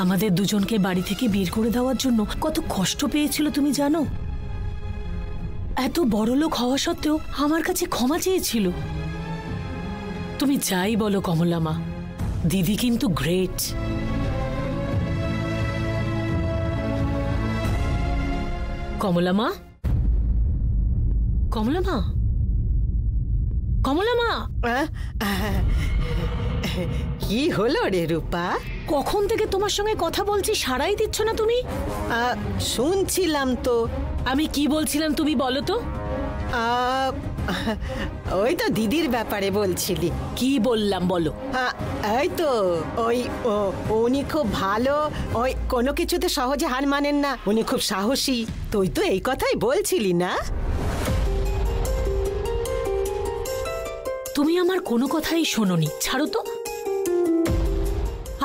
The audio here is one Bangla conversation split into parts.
আমাদের দুজনকে বাড়ি থেকে বের করে দেওয়ার জন্য কত কষ্ট পেয়েছিল তুমি জানো? এত বড়লোক হওয়া সত্ত্বেও আমার কাছে ক্ষমা চেয়েছিল। তুমি যাই বলো কমলা মা, দিদি কিন্তু গ্রেট। কমলা মা, কমলা মা, কমলা মা, কি হলো রে রূপা? কখন থেকে তোমার সঙ্গে কথা বলছি, সাড়াই দিচ্ছ না তুমি? শুনছিলাম তো। আমি কি বলছিলাম তুমি বলো তো? ওই তো দিদির ব্যাপারে বলছিলি। কি বললাম বলো? এই তো উনি খুব ভালো, ওই কোনো কিছুতে সহজে হার মানেন না, উনি খুব সাহসী। তুই তো এই কথাই বলছিলি না? তুমি আমার কোনো কথাই শোনোনি, ছাড়ো তো।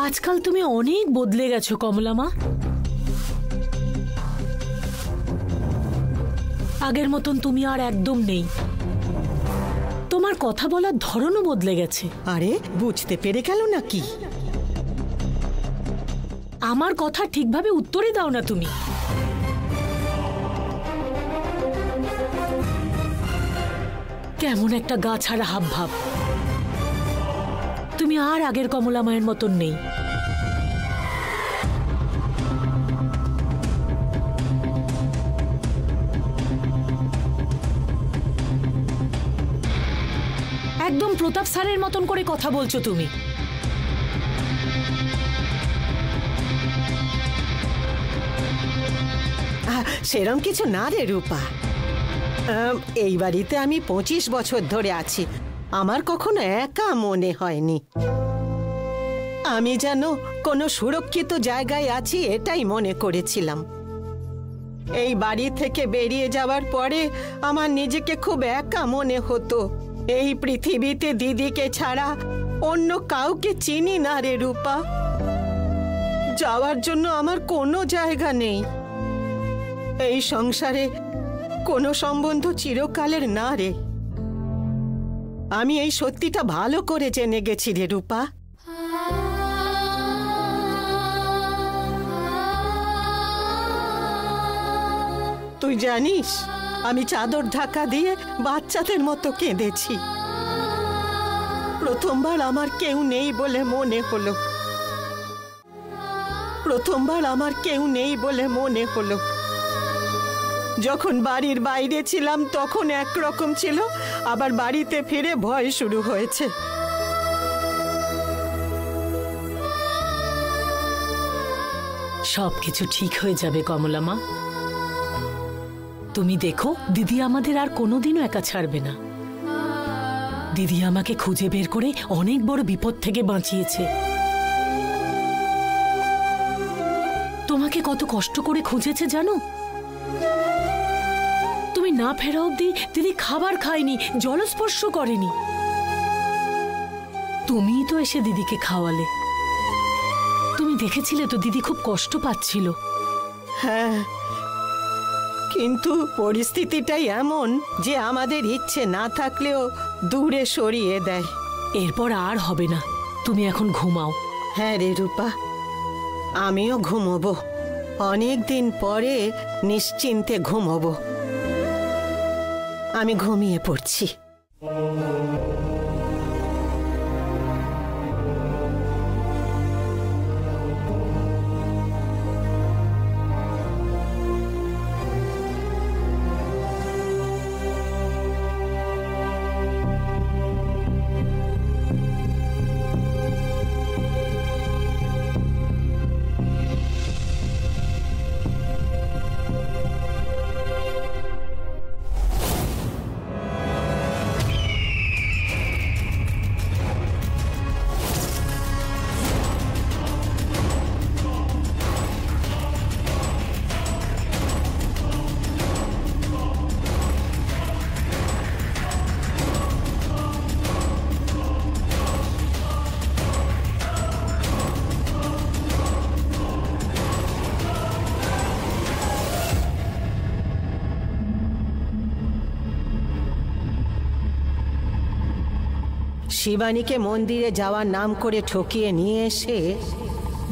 আজকাল তুমি অনেক বদলে গেছো কমলা মা। আগের মতন তুমি আর একদম নেই। তোমার কথা বলার ধরনও বদলে গেছে। আরে বুঝতে পেরে গেল নাকি? আমার কথা ঠিকভাবে উত্তরই দাও না তুমি। কেমন একটা গা ছাড়া হাব ভাব। তুমি আর আগের কমলা মায়ের মতন নেই। একদম প্রতাপ স্যারের মতন করে কথা বলছো তুমি। সেরম কিছু না রে রূপা। এই বাড়িতে আমি 25 বছর ধরে আছি, আমার কখনো একা মনে হয়নি। আমি যেন কোনো সুরক্ষিত জায়গায় আছি এটাই মনে করেছিলাম। এই বাড়ি থেকে বেরিয়ে যাওয়ার পরে আমার নিজেকে খুব একা মনে হতো। এই পৃথিবীতে দিদিকে ছাড়া অন্য কাউকে চিনি না রে রূপা। যাওয়ার জন্য আমার কোনো জায়গা নেই। এই সংসারে কোনো সম্বন্ধ চিরকালের না রে। আমি এই সত্যিটা ভালো করে জেনে গেছি রে রূপা। তুই জানিস আমি চাদর ঢাকা দিয়ে বাচ্চাদের মতো কেঁদেছি। প্রথমবার আমার কেউ নেই বলে মনে হলো। প্রথমবার আমার কেউ নেই বলে মনে হলো। যখন বাড়ির বাইরে ছিলাম তখন একরকম ছিল, আবার বাড়িতে ফিরে ভয় শুরু হয়েছে। সবকিছু ঠিক হয়ে যাবে কমলা মা। তুমি দেখো, দিদি আমাদের আর কোনোদিনও একা ছাড়বে না। দিদি আমাকে খুঁজে বের করে অনেক বড় বিপদ থেকে বাঁচিয়েছে। তোমাকে কত কষ্ট করে খুঁজেছে জানো? তুমি না ফেরা অবধি দিদি খাবার খায়নি, জলস্পর্শ করেনি। তুমিই তো এসে দিদিকে খাওয়ালে। তুমি দেখেছিলে তো দিদি খুব কষ্ট পাচ্ছিল। হ্যাঁ, কিন্তু পরিস্থিতিটাই এমন যে আমাদের ইচ্ছে না থাকলেও দূরে সরিয়ে দেয়। এরপর আর হবে না, তুমি এখন ঘুমাও। হ্যাঁ রে রূপা, আমিও ঘুমোবো। অনেক দিন পরে নিশ্চিন্তে ঘুমোবো। আমি ঘুমিয়ে পড়ছি। শিবানীকে মন্দিরে যাওয়ার নাম করে ঠকিয়ে নিয়ে এসে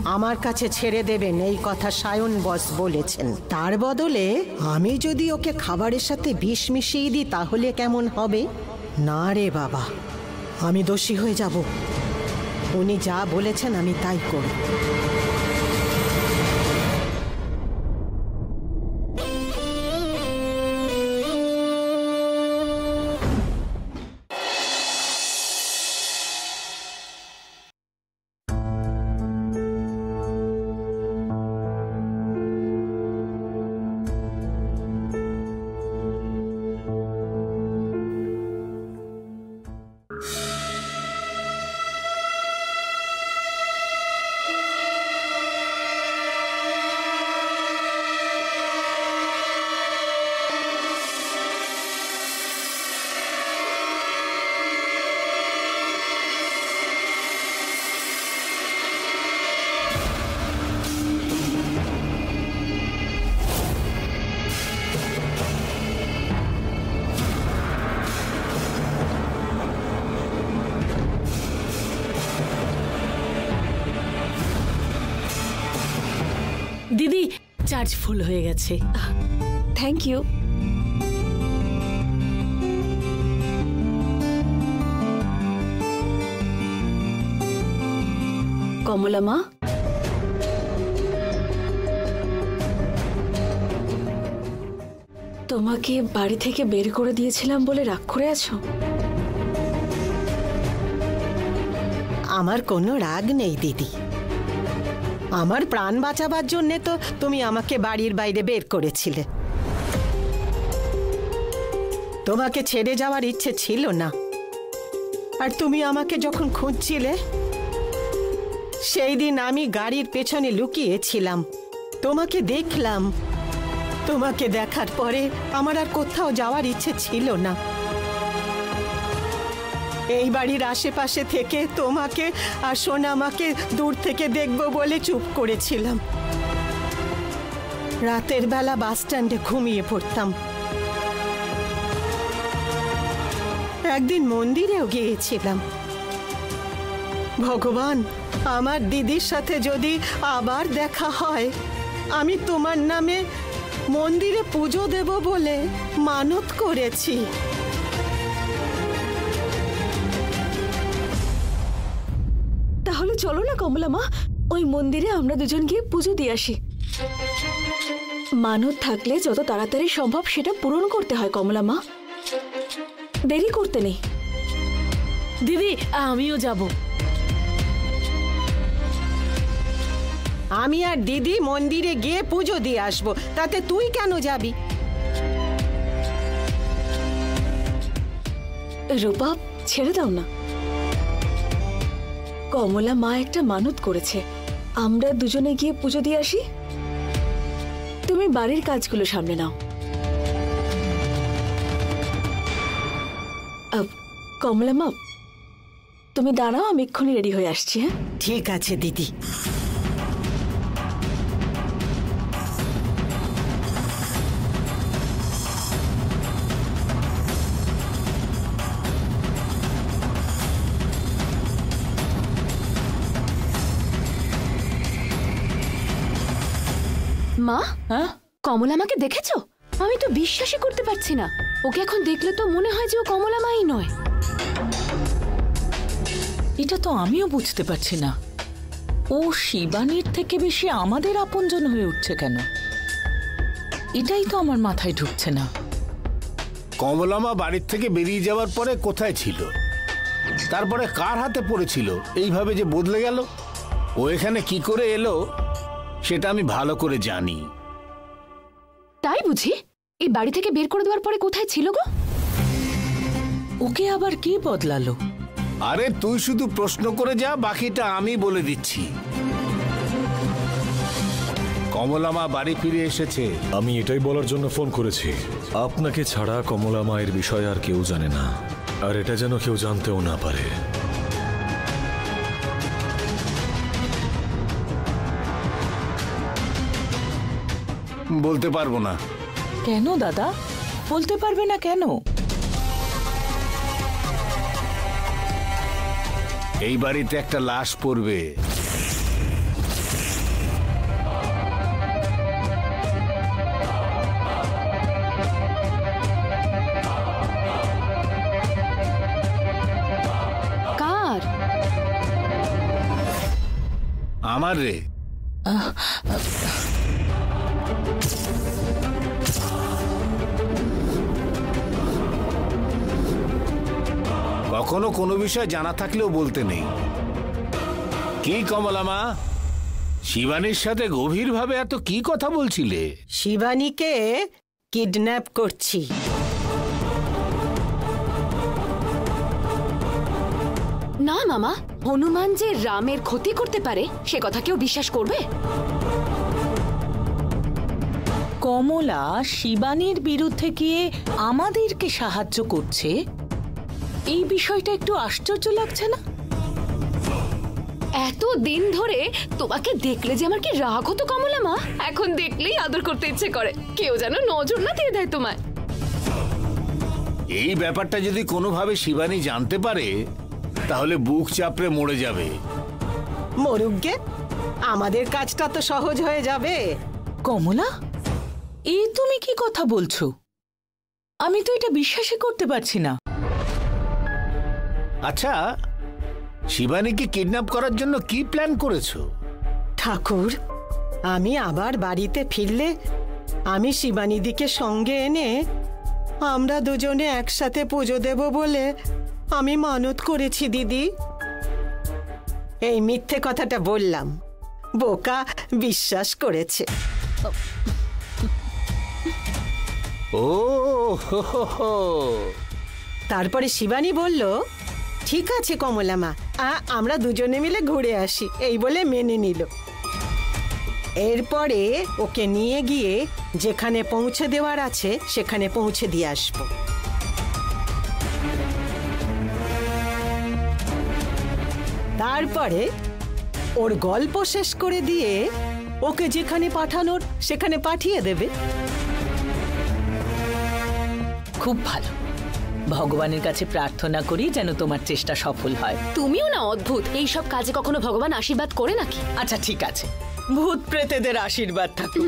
আমার কাছে ছেড়ে দেবেন এই কথা সায়ন বস বলেছেন। তার বদলে আমি যদি ওকে খাবারের সাথে বিষ মিশিয়ে দিই তাহলে কেমন হবে? না রে বাবা, আমি দোষী হয়ে যাব। উনি যা বলেছেন আমি তাই করব। দিদি, চার্জ ফুল হয়ে গেছে। Thank you. কমলা মা, তোমাকে বাড়ি থেকে বের করে দিয়েছিলাম বলে রাগ করে আছো? আমার কোনো রাগ নেই দিদি। আমার প্রাণ বাঁচাবার জন্যে তো তুমি আমাকে বাড়ির বাইরে বের করেছিলে। তোমাকে ছেড়ে যাওয়ার ইচ্ছে ছিল না। আর তুমি আমাকে যখন খুঁজছিলে সেই দিন আমি গাড়ির পেছনে লুকিয়েছিলাম, তোমাকে দেখলাম। তোমাকে দেখার পরে আমার আর কোথাও যাওয়ার ইচ্ছে ছিল না। এই বাড়ির আশেপাশে থেকে তোমাকে আর সোনামাকে দূর থেকে দেখব বলে চুপ করেছিলাম। রাতের বেলা বাস স্ট্যান্ডে ঘুমিয়ে পড়তাম। একদিন মন্দিরেও গিয়েছিলাম। ভগবান, আমার দিদির সাথে যদি আবার দেখা হয়, আমি তোমার নামে মন্দিরে পুজো দেব বলে মানত করেছি। তাহলে চলো না কমলা মা, ওই মন্দিরে আমরা দুজন গিয়ে পুজো দিয়ে আসি। মানত থাকলে যত তাড়াতাড়ি সম্ভব সেটা পূরণ করতে হয় কমলা মা, দেরি করতে নেই। দিদি, আমিও যাব। আমি আর দিদি মন্দিরে গিয়ে পুজো দিয়ে আসবো, তাতে তুই কেন যাবি? রূপা, ছেড়ে দাও না। কমলা মা একটা মানত করেছে, আমরা দুজনে গিয়ে পুজো দিয়ে আসি। তুমি বাড়ির কাজগুলো সামনে নাও। কমলা মা, তুমি দাঁড়াও, আমি এক্ষুনি রেডি হয়ে আসছি। হ্যাঁ, ঠিক আছে দিদি। মা, কমলা মাকে দেখেছো? আমি তো বিশ্বাসই করতে পারছি না। ওকে এখন দেখলে তো মনে হয় যে ও কমলা মাই নয়। এটা তো আমিও বুঝতে পারছি না, ও শিবানীর থেকে বেশি আমাদের আপনজন হয়ে উঠছে কেন? এটাই তো আমার মাথায় ঢুকছে না। কমলামা বাড়ির থেকে বেরিয়ে যাওয়ার পরে কোথায় ছিল, তারপরে কার হাতে পড়েছিল, এইভাবে যে বদলে গেল। ও এখানে কি করে এলো সেটা আমি ভালো করে জানি। তাই বুঝি? এই বাড়ি থেকে বের করে দেওয়ার পরে কোথায় ছিল গো? ওকে আবার কি বদলালো? আরে তুই শুধু প্রশ্ন করে যা, বাকিটা আমি বলে দিচ্ছি। কমলামা বাড়ি ফিরে এসেছে। আমি এটাই বলার জন্য ফোন করেছি, আপনাকে ছাড়া কমলা মায়ের বিষয়ে আর কেউ জানে না, আর এটা যেন কেউ জানতেও না পারে। বলতে পারবো না। কেন দাদা, বলতে পারবে না কেন? এই বাড়িতে একটা লাশ পড়বে, আমার রে। কখনো কোনো বিষয় জানা থাকলেও বলতে নেই। কি কমলা মা, শিবানীর সাথে গভীরভাবে এত কি কথা বলছিলে? শিবানীকে কিডন্যাপ করছি। না মামা, হনুমান যে রামের ক্ষতি করতে পারে সে কথা কেউ বিশ্বাস করবে? কমলা শিবানীর বিরুদ্ধে গিয়ে আমাদেরকে সাহায্য করছে, এই বিষয়টা একটু আশ্চর্য লাগছে না? এত দিন ধরে তোমাকে দেখলে যে আমার কি রাগ হতো কমলা মা, এখন দেখলেই আদর করতে ইচ্ছে করে। কেউ যেন নজর না দিয়ে দেয় তোমায়। এই ব্যাপারটা যদি কোনোভাবে শিবানী জানতে পারে তাহলে বুক চাপড়ে মরে যাবে। মরুগ্গে, আমাদের কাজটা তো সহজ হয়ে যাবে। কমলা, এই তুমি কি কথা বলছো? আমি তো এটা বিশ্বাসই করতে পারছি না। আচ্ছা, শিবানীকে কিডন্যাপ করার জন্য কি প্ল্যান করেছো? ঠাকুর, আমি আবার বাড়িতে ফিরলে আমি শিবানীদিকে সঙ্গে এনে আমরা দুজনে একসাথে পুজো দেব বলে আমি মানত করেছি দিদি। এই মিথ্যে কথাটা বললাম, বোকা বিশ্বাস করেছে। ও হো হো হো। তারপরে শিবানী বলল, ঠিক আছে কমলা মা, আমরা দুজনে মিলে ঘুরে আসি, এই বলে মেনে নিল। এরপরে ওকে নিয়ে গিয়ে যেখানে পৌঁছে দেওয়ার আছে সেখানে পৌঁছে দিয়ে আসবো। তারপরে ওর গল্প শেষ করে দিয়ে ওকে যেখানে পাঠানোর সেখানে পাঠিয়ে দেবে। খুব ভালো। ভগবানের কাছে প্রার্থনা করি যেন তোমার চেষ্টা সফল হয়। তুমিও না অদ্ভুত, এইসব কাজে কখনো ভগবান আশীর্বাদ করে নাকি? আচ্ছা ঠিক আছে, ভূত প্রেতেদের আশীর্বাদ থাকুক।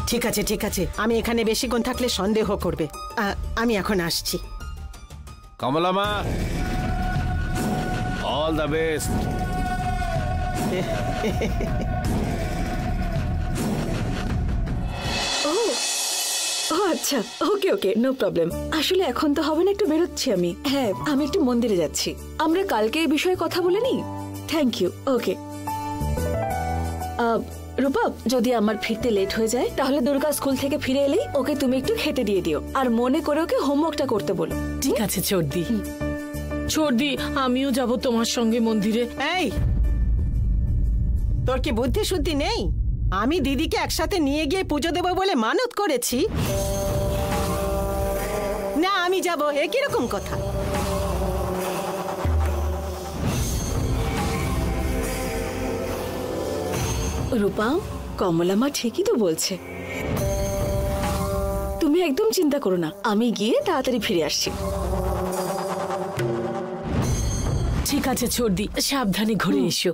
ঠিক আছে ঠিক আছে, আমি এখানে বেশিক্ষণ থাকলে সন্দেহ করবে। আমি এখন আসছি। কমলা মা, অল দ্য বেস্ট। ও আচ্ছা, ওকে ওকে, নো প্রবলেম। আসলে এখন তো হবে না, একটু বেরোচ্ছি আমি। হ্যাঁ, আমি একটু মন্দিরে যাচ্ছি। আমরা কালকে এই বিষয়ে কথা বলে নিই। Thank you. ওকে রূপা, যদি আমার ফিরতে লেট হয়ে যায় তাহলে দুর্গা স্কুল থেকে ফিরে এলেই ওকে তুমি একটু খেতে দিয়ে দিও, আর মনে করে ওকে হোমওয়ার্কটা করতে বলো। ঠিক আছে চর্দি। চর্দি, আমিও যাব তোমার সঙ্গে মন্দিরে। এই, তোর কি বুদ্ধি শুদ্ধি নেই? আমি দিদিকে একসাথে নিয়ে গিয়ে পুজো দেবো বলে মানত করেছি। না আমি যাব, এ কিরকম কথা? রূপা, কমলা মা ঠিকই তো বলছে, তুমি একদম চিন্তা করো না, আমি গিয়ে তাড়াতাড়ি ফিরে আসছি। ঠিক আছে চর্দি, সাবধানে ঘুরে এসো।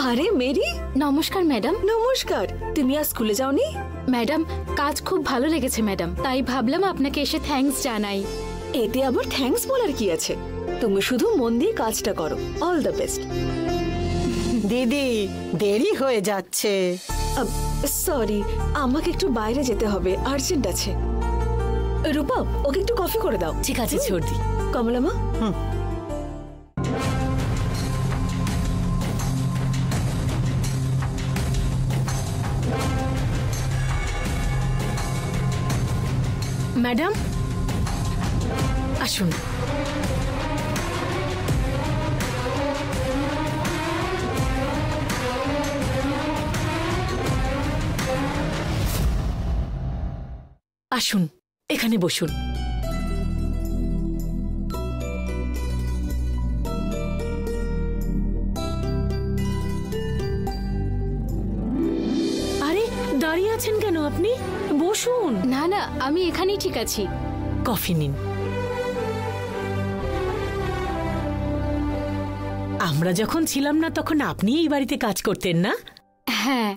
আরে মেরি, নমস্কার ম্যাডাম। নমস্কার। তুমি আজ স্কুলে যাওনি? ম্যাডাম, কাজ খুব ভালো লেগেছে ম্যাডাম, তাই ভাবলাম আপনাকে এসে থ্যাঙ্কস জানাই। এতে আবার থ্যাঙ্কস বলার কি আছে? তুমি শুধু মন দিয়ে কাজটা করো। All the best. দিদি, দেরি হয়ে যাচ্ছে। সরি, আমাকে একটু বাইরে যেতে হবে, আর্জেন্ট আছে। রূপা, ওকে একটু কফি করে দাও। ঠিক আছে চর্দি। কমলা মা, ম্যাডাম আসুন। আসুন, এখানে বসুন। আরে দাঁড়িয়ে আছেন কেন আপনি? বসুন। না না, আমি এখানেই ঠিক আছি। কফি নিন। আমরা যখন ছিলাম না তখন আপনি এই বাড়িতে কাজ করতেন না? হ্যাঁ।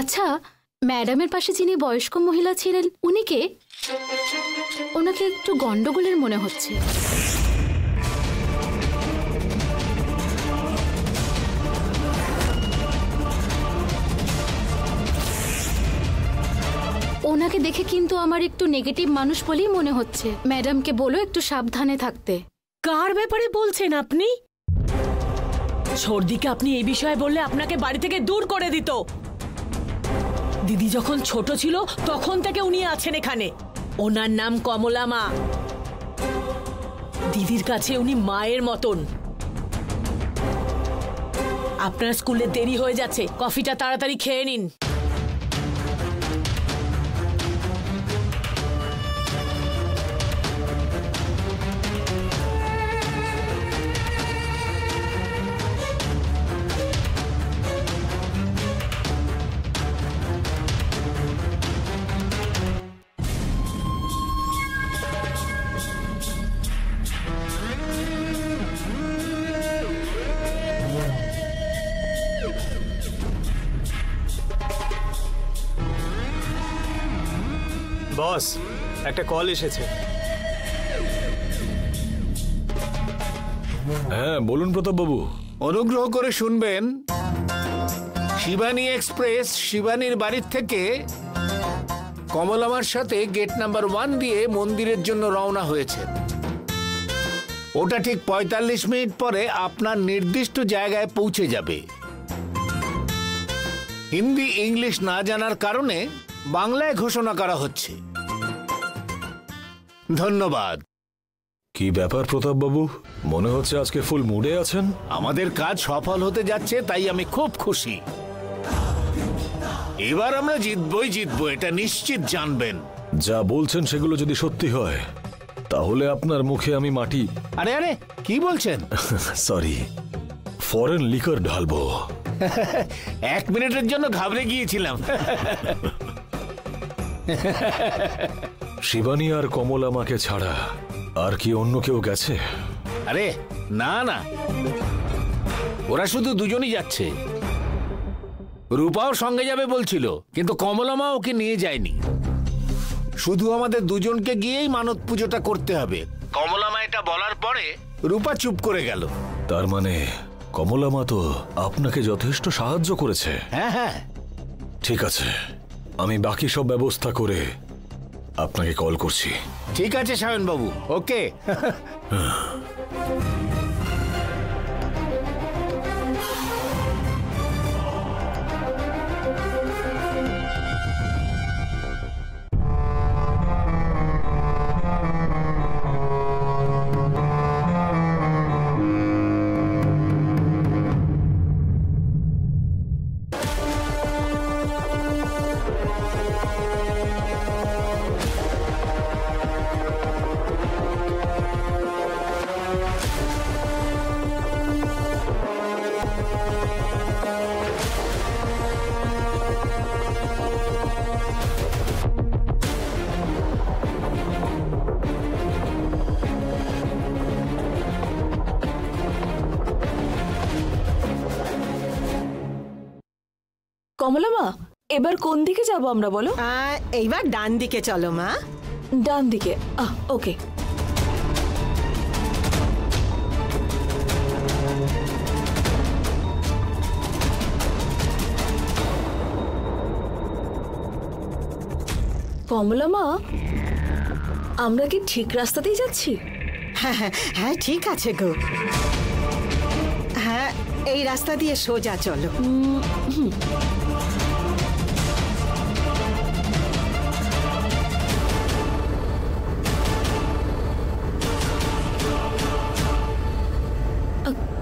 আচ্ছা, ম্যাডামের পাশে যিনি বয়স্ক মহিলা ছিলেন উনি কে? ওনাকে একটু গন্ডগোলের মনে হচ্ছে। ওনাকে দেখে কিন্তু আমার একটু নেগেটিভ মানুষ বলেই মনে হচ্ছে। ম্যাডামকে বলো একটু সাবধানে থাকতে। কার ব্যাপারে বলছেন আপনি? সর্দিকে আপনি এই বিষয়ে বললে আপনাকে বাড়ি থেকে দূর করে দিত। দিদি যখন ছোট ছিল তখন থেকে উনি আছেন এখানে। ওনার নাম কমলা মা। দিদির কাছে উনি মায়ের মতন। আপনার স্কুলে দেরি হয়ে যাচ্ছে, কফিটা তাড়াতাড়ি খেয়ে নিন। বস, একটা কল এসেছে। হ্যাঁ বলুন প্রতাপ বাবু। অনুগ্রহ করে শুনবেন, শিবানী এক্সপ্রেস শিবানীর বাড়ির থেকে কমলামার সাথে গেট নাম্বার 1 দিয়ে মন্দিরের জন্য রওনা হয়েছে। ওটা ঠিক 45 মিনিট পরে আপনার নির্দিষ্ট জায়গায় পৌঁছে যাবে। হিন্দি ইংলিশ না জানার কারণে বাংলায় ঘোষণা করা হচ্ছে। ধন্যবাদ। কি ব্যাপার প্রতাপ বাবু, মনে হচ্ছে আজকে ফুল মুডে আছেন। আমাদের কাজ সফল হতে যাচ্ছে, তাই আমি খুব খুশি। এবার আমরা জিতবো, এটা নিশ্চিত জানবেন। যা বলছেন সেগুলো যদি সত্যি হয় তাহলে আপনার মুখে আমি মাটি আরে আরে কি বলছেন? সরি, ফরেন লিকার ঢালবো। 1 মিনিটের জন্য ঘাবড়ে গিয়েছিলাম। শিবানী আর কমলামাকে ছাড়া আর কি অন্য কেউ গেছে? আরে না না, ওরা শুধু দুজনই যাচ্ছে। রূপাও সঙ্গে যাবে বলছিল, কিন্তু কমলামা ওকে নিয়ে যায়নি। শুধু আমাদের দুজনকে গিয়েই মানত পুজোটা করতে হবে। কমলামা এটা বলার পরে রূপা চুপ করে গেল। তার মানে কমলামা তো আপনাকে যথেষ্ট সাহায্য করেছে। হ্যাঁ হ্যাঁ, ঠিক আছে, আমি বাকি সব ব্যবস্থা করে আপনাকে কল করছি। ঠিক আছে সায়ন বাবু, ওকে। কমলা মা, এবার কোন দিকে যাব আমরা বলো? এইবার ডান দিকে চলো মা। ডান দিকে? ওকে। কমলা মা, আমরা কি ঠিক রাস্তাতেই যাচ্ছি? হ্যাঁ হ্যাঁ হ্যাঁ, ঠিক আছে গো। হ্যাঁ, এই রাস্তা দিয়ে সোজা চলো।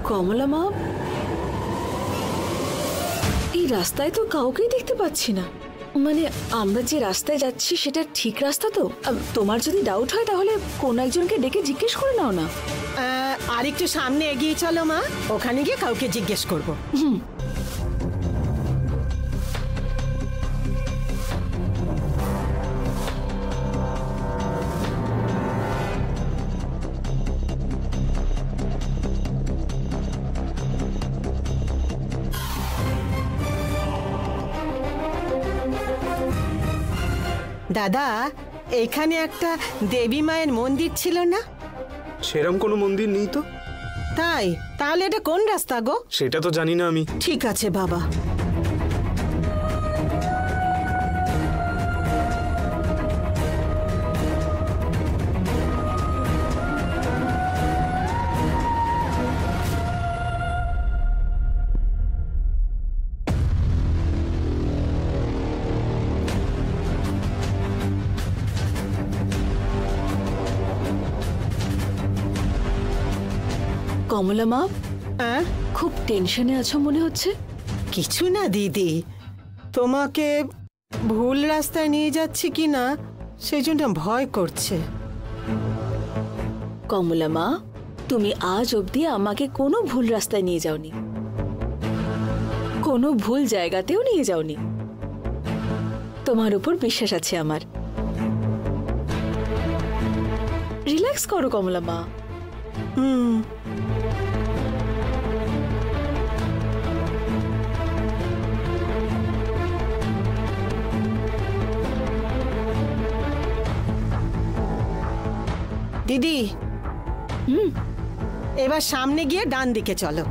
কমলা মা, এই রাস্তায় তো কাউকেই দেখতে পাচ্ছি না। মানে আমরা যে রাস্তায় যাচ্ছি সেটা ঠিক রাস্তা তো? তোমার যদি ডাউট হয় তাহলে কোন একজনকে ডেকে জিজ্ঞেস করে নাও না। আর একটু সামনে এগিয়ে চলো মা, ওখানে গিয়ে কাউকে জিজ্ঞেস করবো। দাদা, এখানে একটা দেবী মায়ের মন্দির ছিল না? সেরম কোনো মন্দির নেই তো। তাই? তাহলে এটা কোন রাস্তা গো? সেটা তো জানি না আমি। ঠিক আছে বাবা। কমলা মা, হ্যাঁ? খুব টেনশনে আছো মনে হচ্ছে। কিছু না দিদি, তোমাকে ভুল রাস্তায় নিয়ে যাচ্ছি কি না সেই জন্য ভয় করছে। কমলা মা, তুমি আজ অবধি আমাকে কোনো ভুল রাস্তায় নিয়ে যাওনি, কোনো ভুল জায়গাতেও নিয়ে যাওনি। তোমার উপর বিশ্বাস আছে আমার। রিল্যাক্স করো কমলা মা। দিদি, এবার সামনে গিয়ে ডান দিকে চলো।